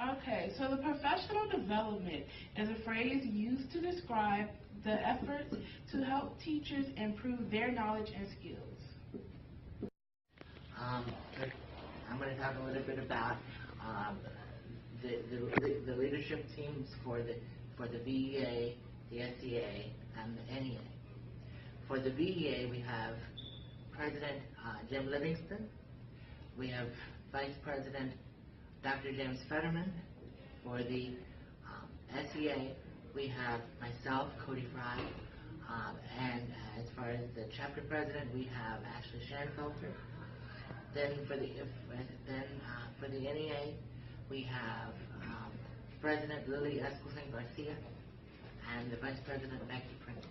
Okay, so the professional development is a phrase used to describe the efforts to help teachers improve their knowledge and skills. Um, I'm going to talk a little bit about um, the leadership teams for the VEA, the SEA, and the NEA. For the VEA, we have President Jim Livingston. We have Vice President Dr. James Fetterman. For the SEA, we have myself, Cody Fry, and as far as the chapter president, we have Ashley Shanfelter. Then for the NEA, we have President Lily Eskelsen Garcia and the Vice President Becky Prince.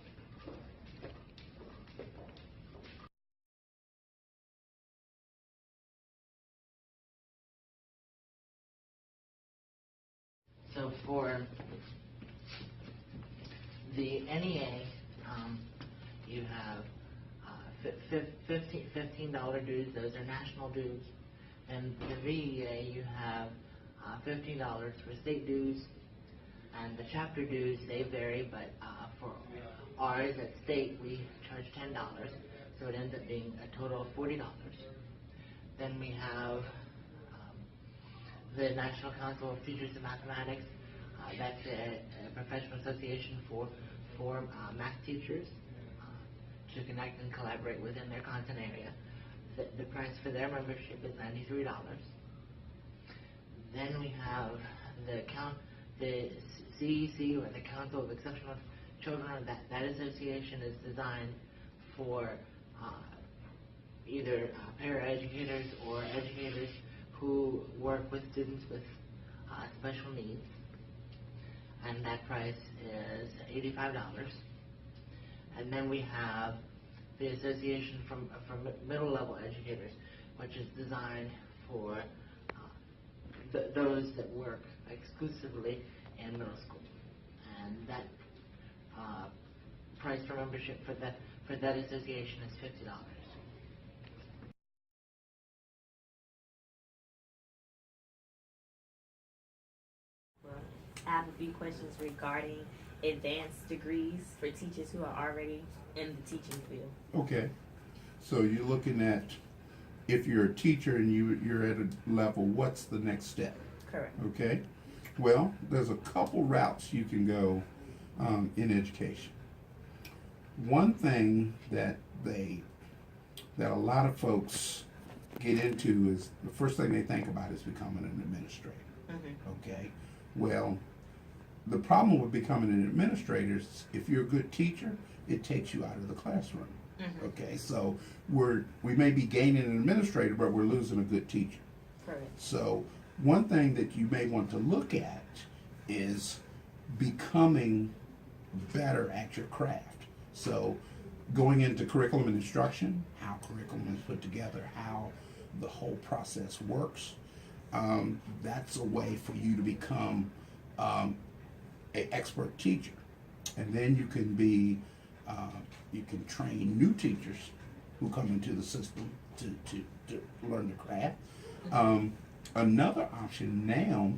So for the NEA, you have $15 dues. Those are national dues. And for the VEA, you have $15 for state dues. And the chapter dues, they vary, but for ours at state, we charge $10. So it ends up being a total of $40. Then we have the National Council of Teachers in Mathematics. That's a professional association for math teachers to connect and collaborate within their content area. The price for their membership is $93. Then we have the CEC, or the Council of Exceptional Children. That association is designed for either paraeducators or educators who work with students with special needs, and that price is $85. And then we have the Association from Middle Level Educators, which is designed for those that work exclusively in middle school, and that price for membership for that association is $50. I have a few questions regarding advanced degrees for teachers who are already in the teaching field. Okay, so you're looking at, if you're a teacher and you're at a level, what's the next step? Correct. Okay, well, there's a couple routes you can go in education. One thing that a lot of folks get into is, the first thing they think about is becoming an administrator. Mm-hmm. Okay, well, the problem with becoming an administrator is, if you're a good teacher, it takes you out of the classroom. Mm-hmm. Okay, so we may be gaining an administrator, but we're losing a good teacher. Correct. So one thing that you may want to look at is becoming better at your craft. So going into curriculum and instruction, how curriculum is put together, how the whole process works, that's a way for you to become an expert teacher. And then you can be, you can train new teachers who come into the system to learn the craft. Another option now,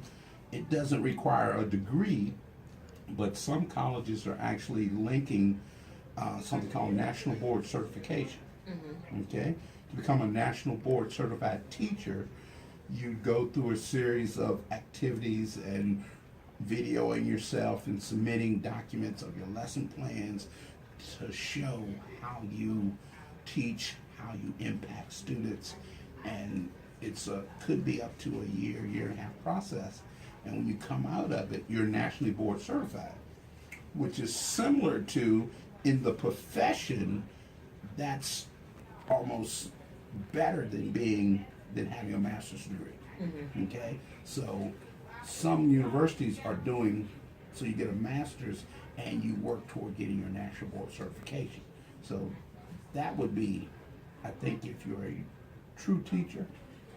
it doesn't require a degree, but some colleges are actually linking something called National Board Certification. Mm-hmm. Okay? To become a National Board Certified teacher, you go through a series of activities and videoing yourself and submitting documents of your lesson plans to show how you teach, how you impact students, and it's could be up to a year and a half process. And when you come out of it, you're nationally board certified, which is similar to, in the profession, that's almost better than having a master's degree. Mm-hmm. Okay, so some universities are doing, so you get a master's and you work toward getting your national board certification. So that would be, I think, if you're a true teacher,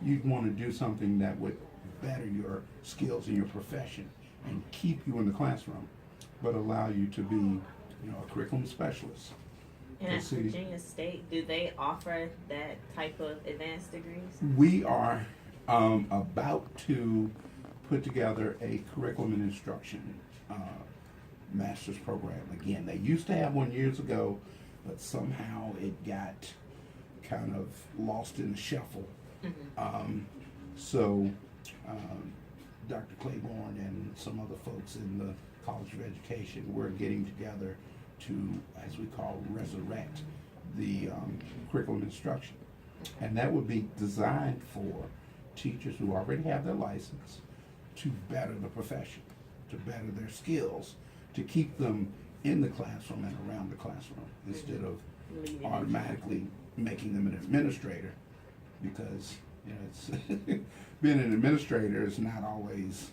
you'd want to do something that would better your skills in your profession and keep you in the classroom, but allow you to be, a curriculum specialist. And at Virginia State, do they offer that type of advanced degrees? We are about to put together a curriculum and instruction master's program. Again, they used to have one years ago, but somehow it got kind of lost in the shuffle. So Dr. Claiborne and some other folks in the College of Education, we're getting together to, as we call, resurrect the curriculum instruction. And that would be designed for teachers who already have their license to better the profession, to better their skills, to keep them in the classroom and around the classroom instead of automatically making them an administrator, because it's being an administrator is not always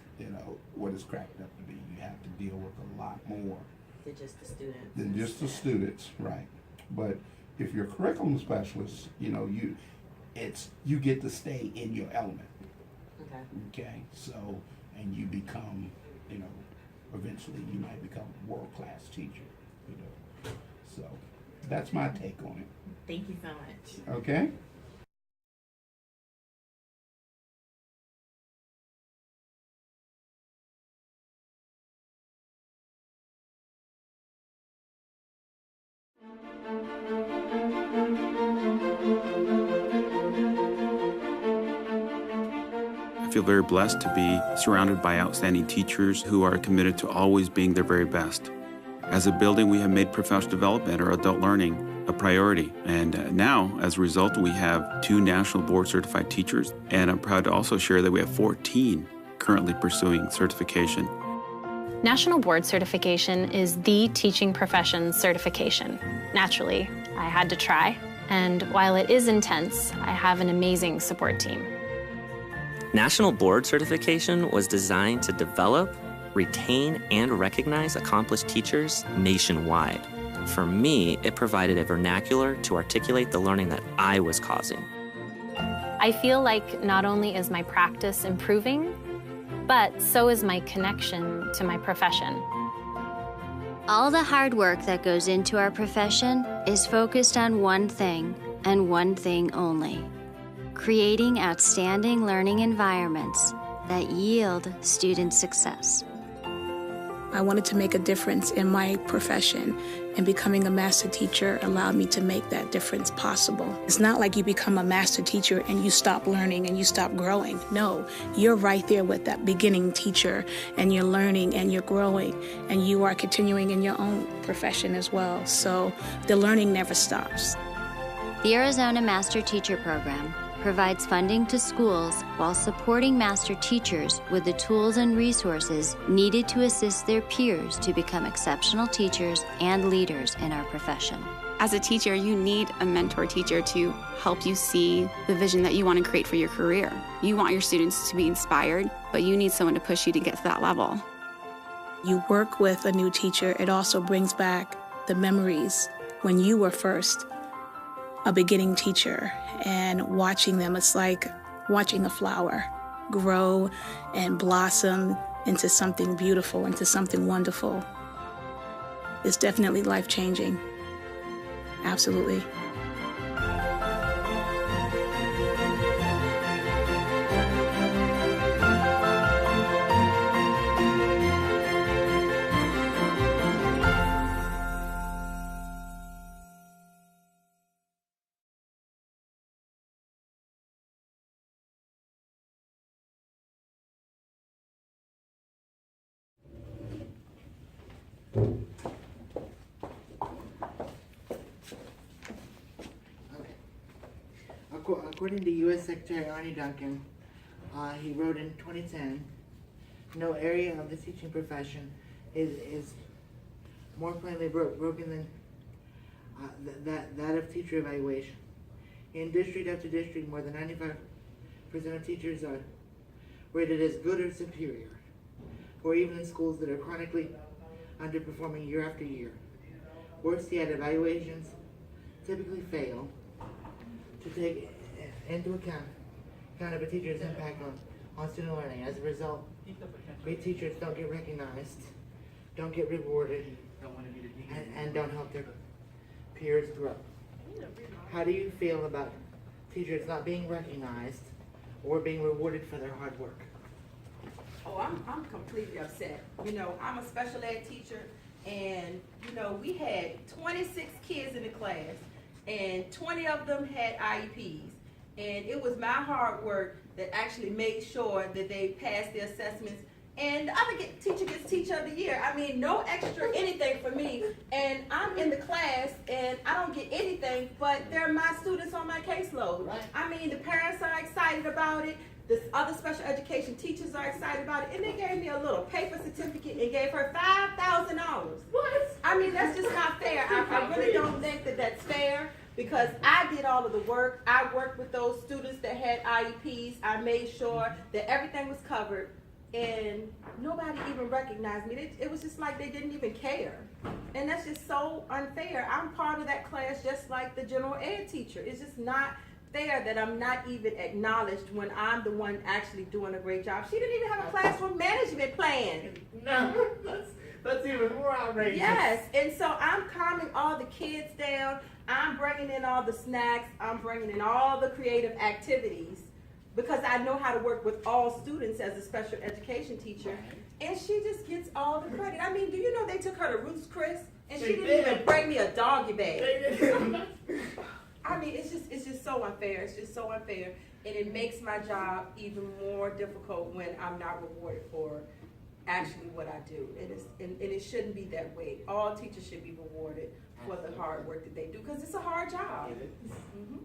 what it's cracked up to be. You have to deal with a lot more Than just the students. than just the students, right? But if you're a curriculum specialist, you get to stay in your element. Okay, so, and you become, eventually you might become a world-class teacher, So that's my take on it. Thank you so much. Okay? I feel very blessed to be surrounded by outstanding teachers who are committed to always being their very best. As a building, we have made professional development or adult learning a priority. And now, as a result, we have 2 national board certified teachers. And I'm proud to also share that we have 14 currently pursuing certification. National Board Certification is the teaching profession certification. Naturally, I had to try. And while it is intense, I have an amazing support team. National Board Certification was designed to develop, retain, and recognize accomplished teachers nationwide. For me, it provided a vernacular to articulate the learning that I was causing. I feel like not only is my practice improving, but so is my connection to my profession. All the hard work that goes into our profession is focused on one thing, and one thing only: creating outstanding learning environments that yield student success. I wanted to make a difference in my profession, and becoming a master teacher allowed me to make that difference possible. It's not like you become a master teacher and you stop learning and you stop growing. No, you're right there with that beginning teacher, and you're learning and you're growing, and you are continuing in your own profession as well. So the learning never stops. The Arizona Master Teacher Program provides funding to schools while supporting master teachers with the tools and resources needed to assist their peers to become exceptional teachers and leaders in our profession. As a teacher, you need a mentor teacher to help you see the vision that you want to create for your career. You want your students to be inspired, but you need someone to push you to get to that level. You work with a new teacher, it also brings back the memories when you were first a beginning teacher, and watching them, it's like watching a flower grow and blossom into something beautiful, into something wonderful. It's definitely life-changing. Absolutely. According to U.S. Secretary Arne Duncan, he wrote in 2010, no area of the teaching profession is more plainly broken than that of teacher evaluation. In district after district, more than 95% of teachers are rated as good or superior, or even in schools that are chronically underperforming year after year. Worse yet, evaluations typically fail to take into account of a teacher's impact on student learning. As a result, great teachers don't get recognized, don't get rewarded, and don't help their peers grow. How do you feel about teachers not being recognized or being rewarded for their hard work? Oh, I'm completely upset. You know, I'm a special ed teacher, and, you know, we had 26 kids in the class, and 20 of them had IEPs. And it was my hard work that actually made sure that they passed the assessments. And the other teacher gets Teacher of the Year. I mean, no extra anything for me. And I'm in the class, and I don't get anything, but they're my students on my caseload. Right. I mean, the parents are excited about it. The other special education teachers are excited about it. And they gave me a little paper certificate and gave her $5,000. What? I mean, that's just not fair. I really don't think that that's fair, because I did all of the work. I worked with those students that had IEPs. I made sure that everything was covered, and nobody even recognized me. It was just like they didn't even care. And that's just so unfair. I'm part of that class just like the general ed teacher. It's just not fair that I'm not even acknowledged when I'm the one actually doing a great job. She didn't even have a classroom management plan. No, that's even more outrageous. Yes, and so I'm calming all the kids down. I'm bringing in all the snacks. I'm bringing in all the creative activities, because I know how to work with all students as a special education teacher. And she just gets all the credit. I mean, do you know they took her to Ruth's Chris, and she didn't even bring me a doggy bag. I mean, it's just so unfair. It's just so unfair, and it makes my job even more difficult when I'm not rewarded for actually what I do. And it shouldn't be that way. All teachers should be rewarded for the hard work that they do, because it's a hard job. Mm-hmm.